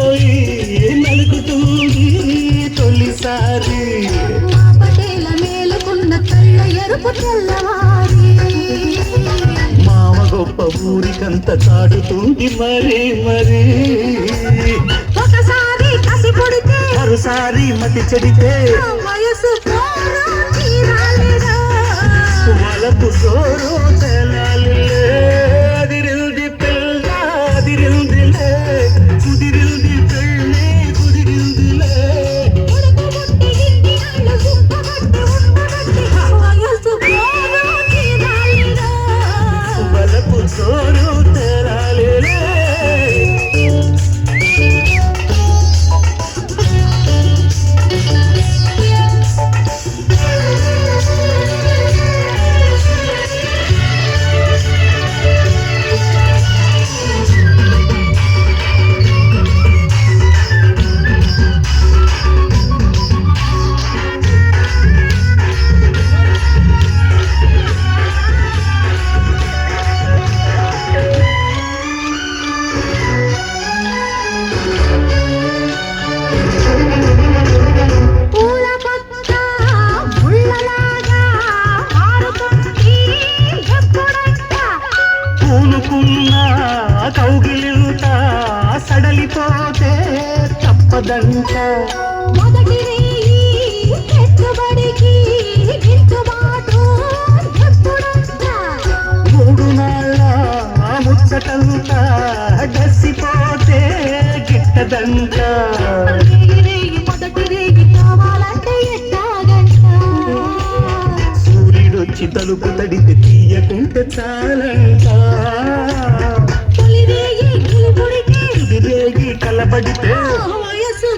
పోయి నలుగుతుంది తొలిసారి మా పటేల మేలుకున్న కళ్ళ ఎరుపు తెల్లవారి మామ గొప్ప ఊరికంత చాటుతుంది మరి మరి ఒకసారి కసి పొడితే మరోసారి మతి చెడితే వయసు తీరాలిరా వలపు సోరు తెలాలి అదిరింది పిల్ల అదిరిందిలే కుదిరింది పెళ్ళి కుదిరిందిలే ఉడకబుట్టి ఇంటి అళ్ళు గుప్పబట్టి ఉండబట్టి వయసు తీరాలిరా వలపు సోరు తెలాలి పూల పక్క ముళ్ళలాగా మారుతుంది ఎప్పుడంట పూనుకున్న కౌగిలింత సడలిపోతే తప్పదంట మొదటి రేయి పెట్టుబడికి గిట్టుబాటు ఎప్పుడంట మూడు నాళ్ళ ముచ్చటంతా డసిపోతే గిట్టదంట రేయి మొదటి రేయి కావాలంటే ఎట్టాగంట సూర్యుడొచ్చి తలుపు తడితే తీయకుంటే చాలంట తొలి రేయి గిలిపుడితే ఇది రేగి కలబడితే వయసు